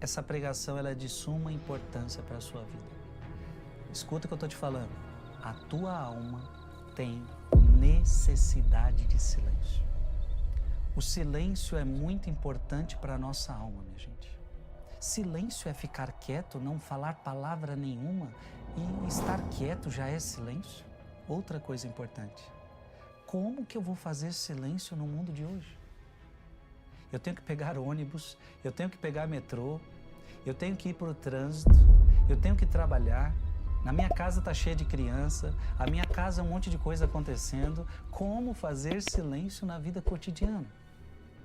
essa pregação ela é de suma importância para a sua vida. Escuta o que eu estou te falando. A tua alma tem necessidade de silêncio. O silêncio é muito importante para a nossa alma, minha gente. Silêncio é ficar quieto, não falar palavra nenhuma, e estar quieto já é silêncio. Outra coisa importante. Como que eu vou fazer silêncio no mundo de hoje? Eu tenho que pegar ônibus, eu tenho que pegar metrô, eu tenho que ir para o trânsito, eu tenho que trabalhar. Na minha casa está cheia de criança, a minha casa é um monte de coisa acontecendo. Como fazer silêncio na vida cotidiana?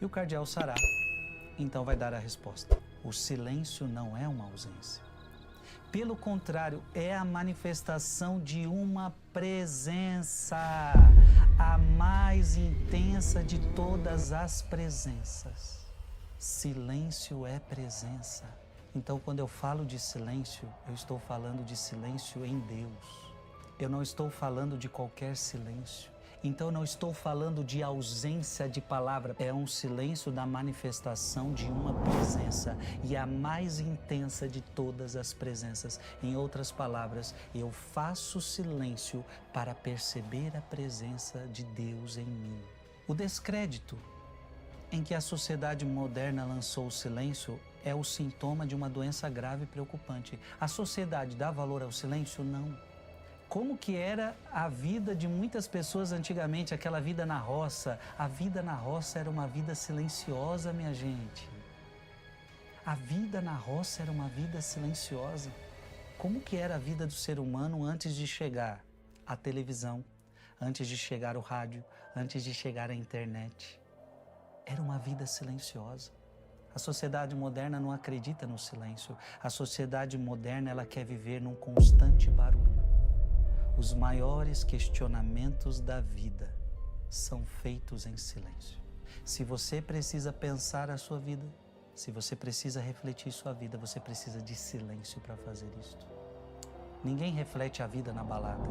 E o cardeal Sará, então, vai dar a resposta. O silêncio não é uma ausência. Pelo contrário, é a manifestação de uma presença, a mais intensa de todas as presenças. Silêncio é presença. Então, quando eu falo de silêncio, eu estou falando de silêncio em Deus. Eu não estou falando de qualquer silêncio. Então, eu não estou falando de ausência de palavra. É um silêncio da manifestação de uma presença. E a mais intensa de todas as presenças. Em outras palavras, eu faço silêncio para perceber a presença de Deus em mim. O descrédito em que a sociedade moderna lançou o silêncio é o sintoma de uma doença grave e preocupante. A sociedade dá valor ao silêncio? Não. Como que era a vida de muitas pessoas antigamente, aquela vida na roça? A vida na roça era uma vida silenciosa, minha gente. A vida na roça era uma vida silenciosa. Como que era a vida do ser humano antes de chegar a televisão, antes de chegar o rádio, antes de chegar a internet? Era uma vida silenciosa. A sociedade moderna não acredita no silêncio. A sociedade moderna, ela quer viver num constante barulho. Os maiores questionamentos da vida são feitos em silêncio. Se você precisa pensar a sua vida, se você precisa refletir sua vida, você precisa de silêncio para fazer isto. Ninguém reflete a vida na balada.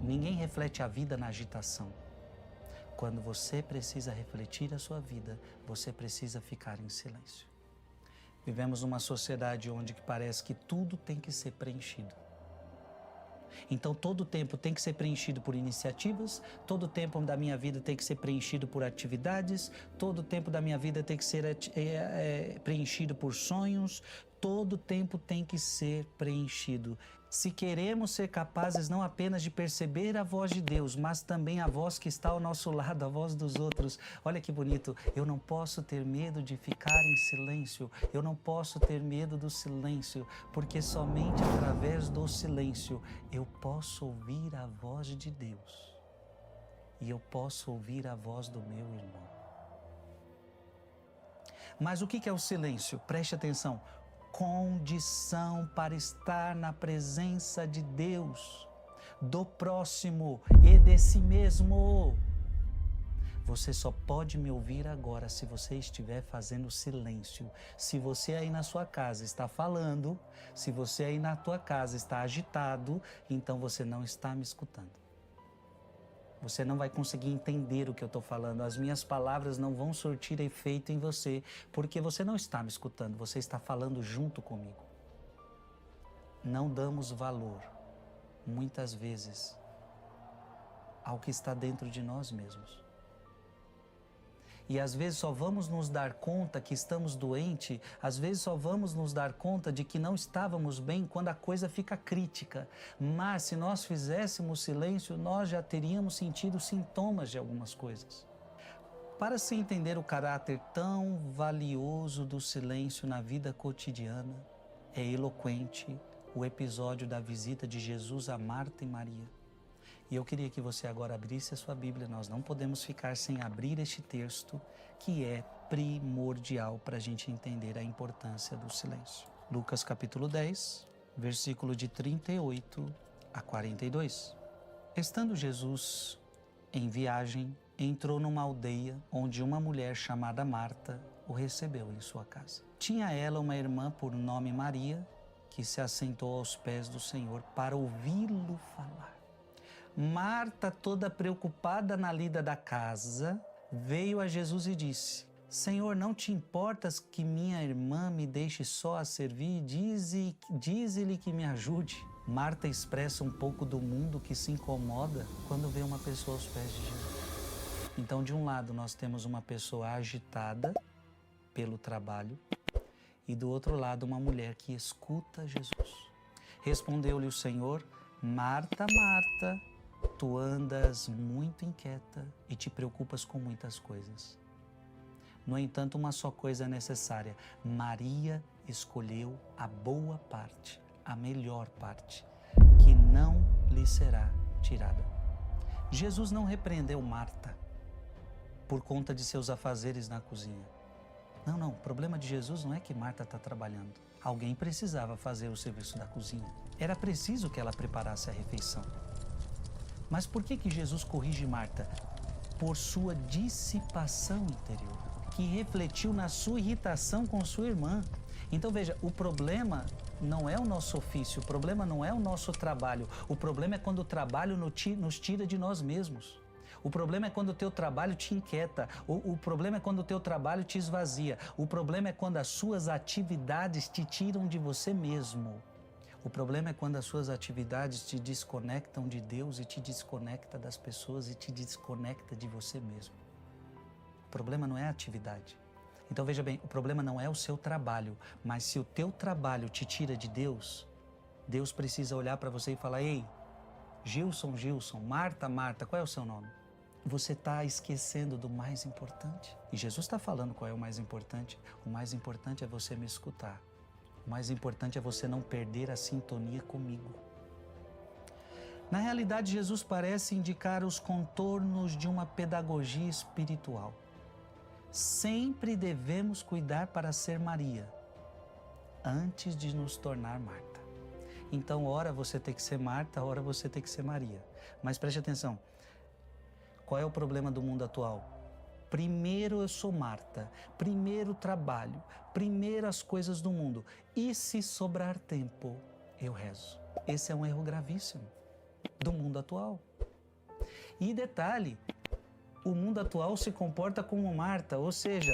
Ninguém reflete a vida na agitação. Quando você precisa refletir a sua vida, você precisa ficar em silêncio. Vivemos numa sociedade onde parece que tudo tem que ser preenchido. Então, todo o tempo tem que ser preenchido por iniciativas, todo o tempo da minha vida tem que ser preenchido por atividades, todo o tempo da minha vida tem que ser preenchido por sonhos, todo o tempo tem que ser preenchido. Se queremos ser capazes não apenas de perceber a voz de Deus, mas também a voz que está ao nosso lado, a voz dos outros. Olha que bonito, eu não posso ter medo de ficar em silêncio, eu não posso ter medo do silêncio, porque somente através do silêncio eu posso ouvir a voz de Deus e eu posso ouvir a voz do meu irmão. Mas o que é o silêncio? Preste atenção. Condição para estar na presença de Deus, do próximo e de si mesmo. Você só pode me ouvir agora se você estiver fazendo silêncio. Se você aí na sua casa está falando, se você aí na tua casa está agitado, então você não está me escutando. Você não vai conseguir entender o que eu estou falando. As minhas palavras não vão surtir efeito em você, porque você não está me escutando, você está falando junto comigo. Não damos valor, muitas vezes, ao que está dentro de nós mesmos. E às vezes só vamos nos dar conta que estamos doentes, às vezes só vamos nos dar conta de que não estávamos bem quando a coisa fica crítica. Mas se nós fizéssemos silêncio, nós já teríamos sentido sintomas de algumas coisas. Para se entender o caráter tão valioso do silêncio na vida cotidiana, é eloquente o episódio da visita de Jesus a Marta e Maria. E eu queria que você agora abrisse a sua Bíblia. Nós não podemos ficar sem abrir este texto, que é primordial para a gente entender a importância do silêncio. Lucas capítulo 10, versículo de 38 a 42. Estando Jesus em viagem, entrou numa aldeia onde uma mulher chamada Marta o recebeu em sua casa. Tinha ela uma irmã por nome Maria, que se assentou aos pés do Senhor para ouvi-lo falar. Marta, toda preocupada na lida da casa, veio a Jesus e disse: Senhor, não te importas que minha irmã me deixe só a servir? Dize-lhe que me ajude. Marta expressa um pouco do mundo que se incomoda quando vê uma pessoa aos pés de Jesus. Então, de um lado, nós temos uma pessoa agitada pelo trabalho e do outro lado, uma mulher que escuta Jesus. Respondeu-lhe o Senhor: Marta, Marta, tu andas muito inquieta e te preocupas com muitas coisas. No entanto, uma só coisa é necessária. Maria escolheu a boa parte, a melhor parte, que não lhe será tirada. Jesus não repreendeu Marta por conta de seus afazeres na cozinha. Não, o problema de Jesus não é que Marta está trabalhando. Alguém precisava fazer o serviço da cozinha. Era preciso que ela preparasse a refeição. Mas por que Jesus corrige Marta? Por sua dissipação interior, que refletiu na sua irritação com sua irmã. Então veja, o problema não é o nosso ofício, o problema não é o nosso trabalho, o problema é quando o trabalho nos tira de nós mesmos. O problema é quando o teu trabalho te inquieta, o problema é quando o teu trabalho te esvazia, o problema é quando as suas atividades te tiram de você mesmo. O problema é quando as suas atividades te desconectam de Deus e te desconecta das pessoas e te desconecta de você mesmo. O problema não é a atividade. Então veja bem, o problema não é o seu trabalho, mas se o teu trabalho te tira de Deus, Deus precisa olhar para você e falar: ei, Gilson, Marta, qual é o seu nome? Você está esquecendo do mais importante. E Jesus está falando qual é o mais importante. O mais importante é você me escutar. O mais importante é você não perder a sintonia comigo. Na realidade, Jesus parece indicar os contornos de uma pedagogia espiritual. Sempre devemos cuidar para ser Maria, antes de nos tornar Marta. Então, ora você tem que ser Marta, ora você tem que ser Maria. Mas preste atenção, qual é o problema do mundo atual? Primeiro eu sou Marta, primeiro trabalho, primeiro as coisas do mundo. E se sobrar tempo, eu rezo. Esse é um erro gravíssimo do mundo atual. E detalhe, o mundo atual se comporta como Marta, ou seja,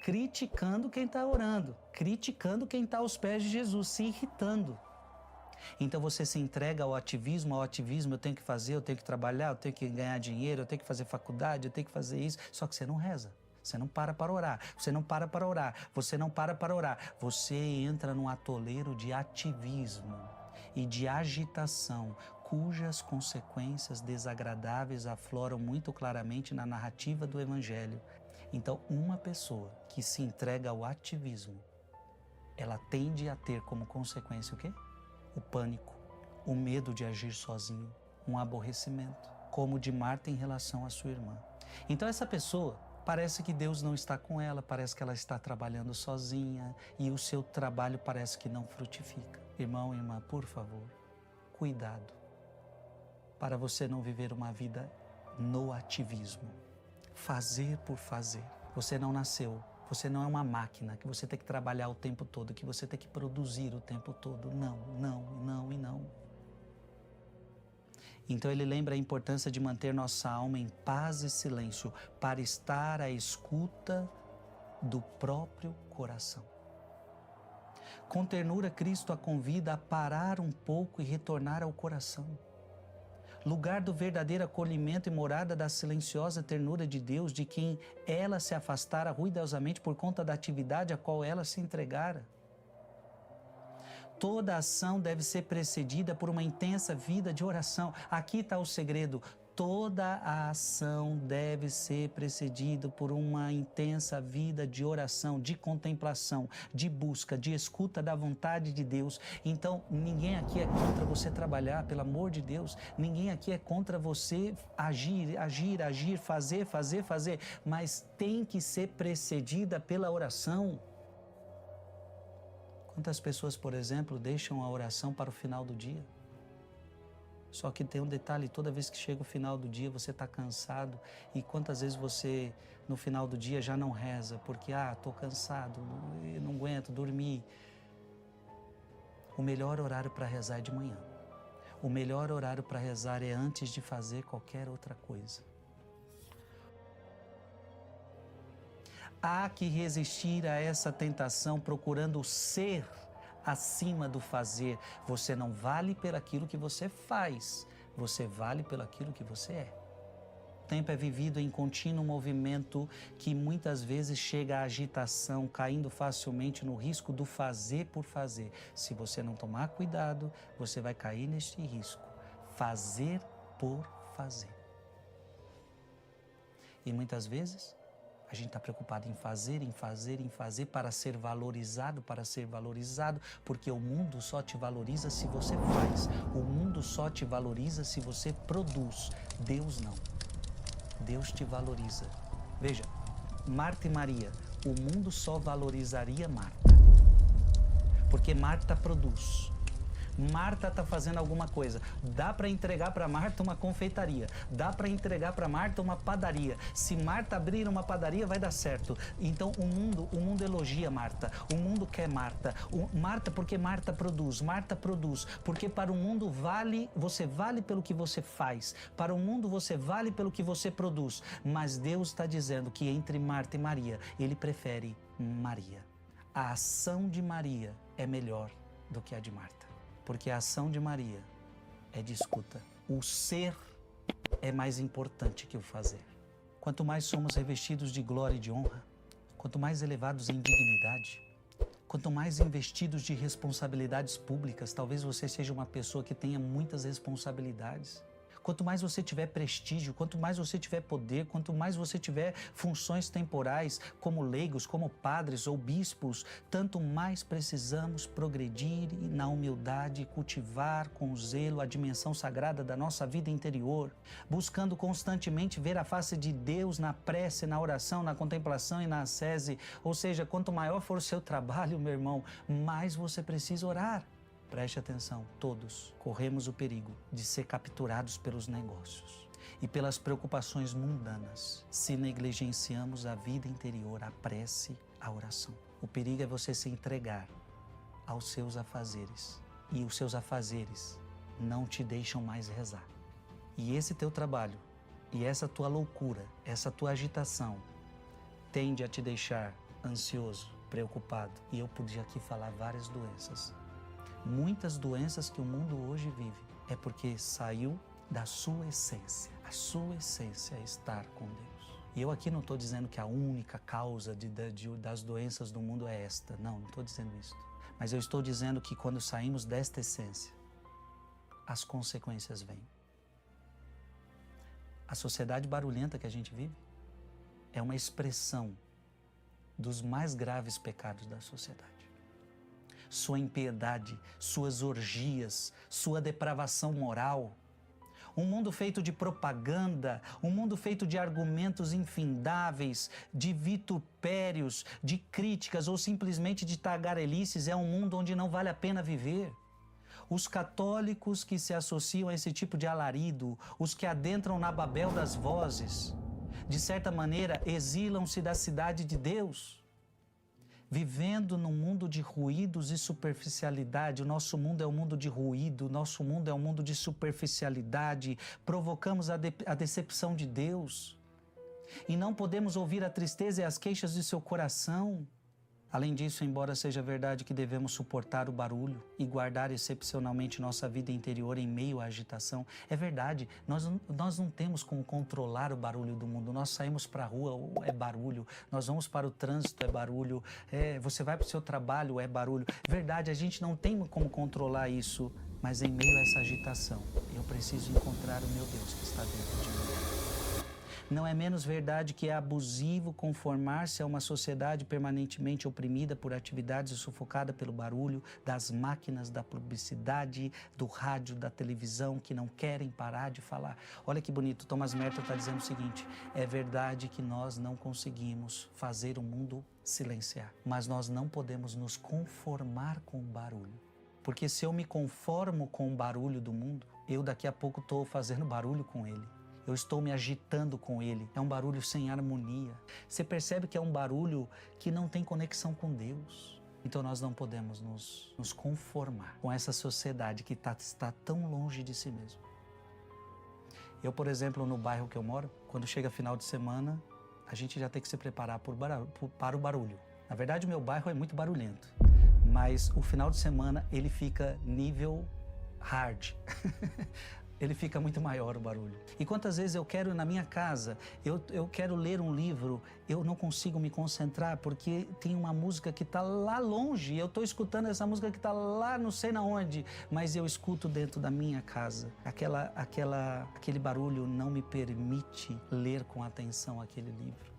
criticando quem está orando, criticando quem está aos pés de Jesus, se irritando. Então você se entrega ao ativismo, eu tenho que fazer, eu tenho que trabalhar, eu tenho que ganhar dinheiro, eu tenho que fazer faculdade, eu tenho que fazer isso, só que você não reza, você não para orar, você não para orar, você entra num atoleiro de ativismo e de agitação, cujas consequências desagradáveis afloram muito claramente na narrativa do Evangelho. Então, uma pessoa que se entrega ao ativismo, ela tende a ter como consequência o quê? O pânico, o medo de agir sozinho, um aborrecimento, como o de Marta em relação à sua irmã. Então essa pessoa, parece que Deus não está com ela, parece que ela está trabalhando sozinha e o seu trabalho parece que não frutifica. Irmão e irmã, por favor, cuidado para você não viver uma vida no ativismo, fazer por fazer. Você não nasceu. Você não é uma máquina que você tem que trabalhar o tempo todo, que você tem que produzir o tempo todo. Não. Então ele lembra a importância de manter nossa alma em paz e silêncio para estar à escuta do próprio coração. Com ternura, Cristo a convida a parar um pouco e retornar ao coração. Lugar do verdadeiro acolhimento e morada da silenciosa ternura de Deus, de quem ela se afastara ruidosamente por conta da atividade a qual ela se entregara. Toda ação deve ser precedida por uma intensa vida de oração. Aqui está o segredo. Toda a ação deve ser precedida por uma intensa vida de oração, de contemplação, de busca, de escuta da vontade de Deus. Então, ninguém aqui é contra você trabalhar, pelo amor de Deus. Ninguém aqui é contra você agir, fazer. Mas tem que ser precedida pela oração. Quantas pessoas, por exemplo, deixam a oração para o final do dia? Só que tem um detalhe, toda vez que chega o final do dia você está cansado e quantas vezes você no final do dia já não reza porque estou cansado, não aguento dormir. O melhor horário para rezar é de manhã. O melhor horário para rezar é antes de fazer qualquer outra coisa. Há que resistir a essa tentação procurando ser acima do fazer. Você não vale pelo aquilo que você faz, você vale pelo aquilo que você é. O tempo é vivido em contínuo movimento que muitas vezes chega à agitação, caindo facilmente no risco do fazer por fazer. Se você não tomar cuidado, você vai cair neste risco. Fazer por fazer. E muitas vezes a gente está preocupado em fazer para ser valorizado, porque o mundo só te valoriza se você faz. O mundo só te valoriza se você produz. Deus não. Deus te valoriza. Veja, Marta e Maria, o mundo só valorizaria Marta, porque Marta produz. Marta está fazendo alguma coisa. Dá para entregar para Marta uma confeitaria. Dá para entregar para Marta uma padaria. Se Marta abrir uma padaria, vai dar certo. Então o mundo elogia Marta. O mundo quer Marta. Marta porque Marta produz. Marta produz. Porque para o mundo você vale pelo que você faz. Para o mundo você vale pelo que você produz. Mas Deus está dizendo que entre Marta e Maria, Ele prefere Maria. A ação de Maria é melhor do que a de Marta. Porque a ação de Maria é de escuta. O ser é mais importante que o fazer. Quanto mais somos revestidos de glória e de honra, quanto mais elevados em dignidade, quanto mais investidos de responsabilidades públicas, talvez você seja uma pessoa que tenha muitas responsabilidades. Quanto mais você tiver prestígio, quanto mais você tiver poder, quanto mais você tiver funções temporais, como leigos, como padres ou bispos, tanto mais precisamos progredir na humildade, cultivar com zelo a dimensão sagrada da nossa vida interior, buscando constantemente ver a face de Deus na prece, na oração, na contemplação e na ascese. Ou seja, quanto maior for o seu trabalho, meu irmão, mais você precisa orar. Preste atenção, todos corremos o perigo de ser capturados pelos negócios e pelas preocupações mundanas se negligenciamos a vida interior, a prece, a oração. O perigo é você se entregar aos seus afazeres e os seus afazeres não te deixam mais rezar. E esse teu trabalho e essa tua loucura, essa tua agitação tende a te deixar ansioso, preocupado. E eu podia aqui falar várias doenças. Muitas doenças que o mundo hoje vive é porque saiu da sua essência. A sua essência é estar com Deus. E eu aqui não estou dizendo que a única causa das doenças do mundo é esta. Não estou dizendo isso. Mas eu estou dizendo que quando saímos desta essência, as consequências vêm. A sociedade barulhenta que a gente vive é uma expressão dos mais graves pecados da sociedade. Sua impiedade, suas orgias, sua depravação moral. Um mundo feito de propaganda, um mundo feito de argumentos infindáveis, de vitupérios, de críticas ou simplesmente de tagarelices é um mundo onde não vale a pena viver. Os católicos que se associam a esse tipo de alarido, os que adentram na Babel das vozes, de certa maneira exilam-se da cidade de Deus. Vivendo num mundo de ruídos e superficialidade, o nosso mundo é um mundo de ruído, o nosso mundo é um mundo de superficialidade, provocamos a decepção de Deus e não podemos ouvir a tristeza e as queixas de seu coração. Além disso, embora seja verdade que devemos suportar o barulho e guardar excepcionalmente nossa vida interior em meio à agitação, é verdade, nós não temos como controlar o barulho do mundo. Nós saímos para a rua, é barulho, nós vamos para o trânsito, é barulho, você vai para o seu trabalho, é barulho. Verdade, a gente não tem como controlar isso, mas em meio a essa agitação, eu preciso encontrar o meu Deus que está dentro de mim. Não é menos verdade que é abusivo conformar-se a uma sociedade permanentemente oprimida por atividades e sufocada pelo barulho das máquinas, da publicidade, do rádio, da televisão, que não querem parar de falar. Olha que bonito, Thomas Merton está dizendo o seguinte: é verdade que nós não conseguimos fazer o mundo silenciar, mas nós não podemos nos conformar com o barulho. Porque se eu me conformo com o barulho do mundo, eu daqui a pouco estou fazendo barulho com ele. Eu estou me agitando com ele. É um barulho sem harmonia. Você percebe que é um barulho que não tem conexão com Deus. Então nós não podemos nos conformar com essa sociedade que está tão longe de si mesmo. Eu, por exemplo, no bairro que eu moro, quando chega final de semana, a gente já tem que se preparar para o barulho. Na verdade, o meu bairro é muito barulhento, mas o final de semana ele fica nível hard. Ele fica muito maior o barulho. E quantas vezes eu quero na minha casa, eu quero ler um livro, eu não consigo me concentrar porque tem uma música que está lá longe, eu estou escutando essa música que está lá não sei na onde, mas eu escuto dentro da minha casa. Aquele barulho não me permite ler com atenção aquele livro,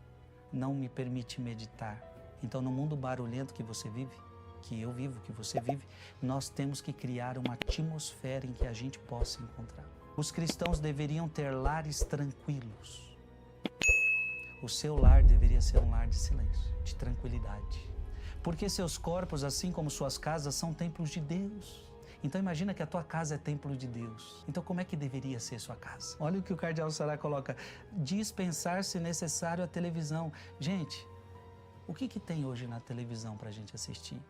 não me permite meditar. Então, no mundo barulhento que você vive, que eu vivo, que você vive, nós temos que criar uma atmosfera em que a gente possa encontrar. Os cristãos deveriam ter lares tranquilos. O seu lar deveria ser um lar de silêncio, de tranquilidade. Porque seus corpos, assim como suas casas, são templos de Deus. Então imagina que a tua casa é templo de Deus. Então como é que deveria ser sua casa? Olha o que o cardeal Sará coloca. Dispensar, se necessário, a televisão. Gente, o que tem hoje na televisão para a gente assistir?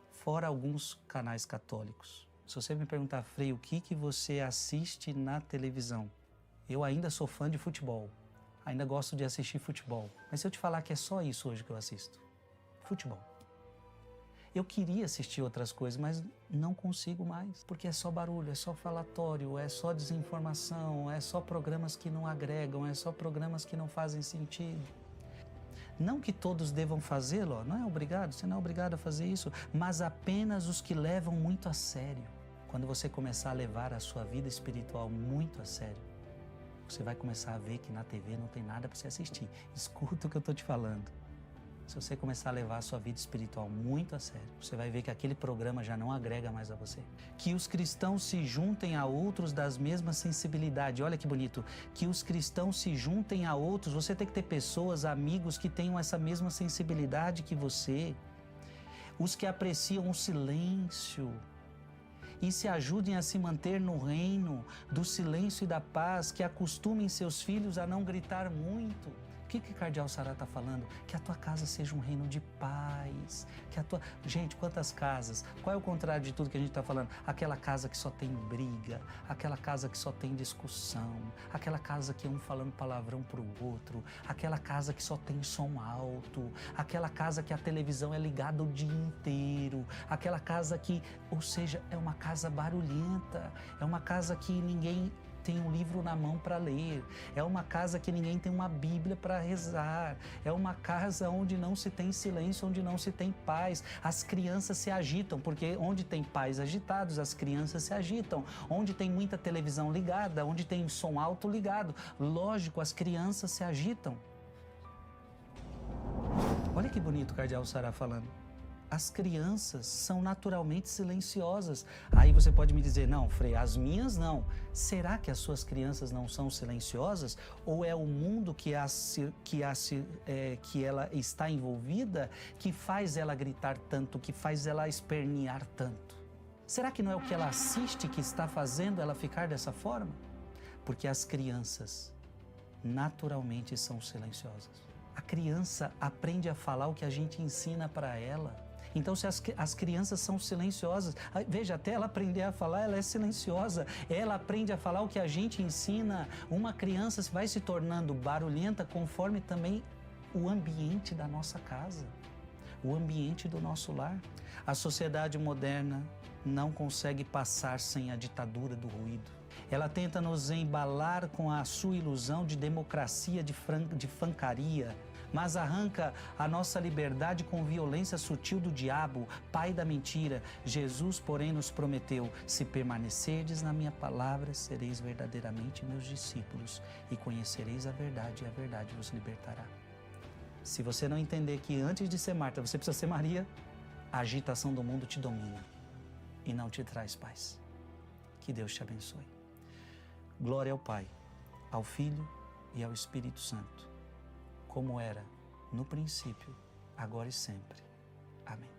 Fora alguns canais católicos. Se você me perguntar, Frei, o que você assiste na televisão? Eu ainda sou fã de futebol, ainda gosto de assistir futebol. Mas se eu te falar que é só isso hoje que eu assisto, futebol. Eu queria assistir outras coisas, mas não consigo mais, porque é só barulho, é só falatório, é só desinformação, é só programas que não agregam, é só programas que não fazem sentido. Não que todos devam fazê-lo, não é obrigado, você não é obrigado a fazer isso, mas apenas os que levam muito a sério. Quando você começar a levar a sua vida espiritual muito a sério, você vai começar a ver que na TV não tem nada para você assistir. Escuta o que eu estou te falando. Se você começar a levar a sua vida espiritual muito a sério, você vai ver que aquele programa já não agrega mais a você. Que os cristãos se juntem a outros das mesmas sensibilidades. Olha que bonito. Que os cristãos se juntem a outros. Você tem que ter pessoas, amigos que tenham essa mesma sensibilidade que você. Os que apreciam o silêncio e se ajudem a se manter no reino do silêncio e da paz, que acostumem seus filhos a não gritar muito. O que o cardeal Sará está falando? Que a tua casa seja um reino de paz. Gente, quantas casas? Qual é o contrário de tudo que a gente está falando? Aquela casa que só tem briga, aquela casa que só tem discussão, aquela casa que é um falando palavrão para o outro, aquela casa que só tem som alto, aquela casa que a televisão é ligada o dia inteiro, aquela casa que, ou seja, é uma casa barulhenta, é uma casa que ninguém tem um livro na mão para ler, é uma casa que ninguém tem uma Bíblia para rezar, é uma casa onde não se tem silêncio, onde não se tem paz. As crianças se agitam, porque onde tem pais agitados, as crianças se agitam. Onde tem muita televisão ligada, onde tem som alto ligado, lógico, as crianças se agitam. Olha que bonito o cardeal Sará falando. As crianças são naturalmente silenciosas. Aí você pode me dizer, não, Frei, as minhas não. Será que as suas crianças não são silenciosas? Ou é o mundo que ela está envolvida que faz ela gritar tanto, que faz ela espernear tanto? Será que não é o que ela assiste que está fazendo ela ficar dessa forma? Porque as crianças naturalmente são silenciosas. A criança aprende a falar o que a gente ensina para ela. Então, se as crianças são silenciosas, veja, até ela aprender a falar, ela é silenciosa. Ela aprende a falar o que a gente ensina. Uma criança vai se tornando barulhenta conforme também o ambiente da nossa casa, o ambiente do nosso lar. A sociedade moderna não consegue passar sem a ditadura do ruído. Ela tenta nos embalar com a sua ilusão de democracia, de fancaria, mas arranca a nossa liberdade com violência sutil do diabo, pai da mentira. Jesus, porém, nos prometeu, se permanecerdes na minha palavra, sereis verdadeiramente meus discípulos e conhecereis a verdade e a verdade vos libertará. Se você não entender que antes de ser Marta, você precisa ser Maria, a agitação do mundo te domina e não te traz paz. Que Deus te abençoe. Glória ao Pai, ao Filho e ao Espírito Santo, como era no princípio, agora e sempre. Amém.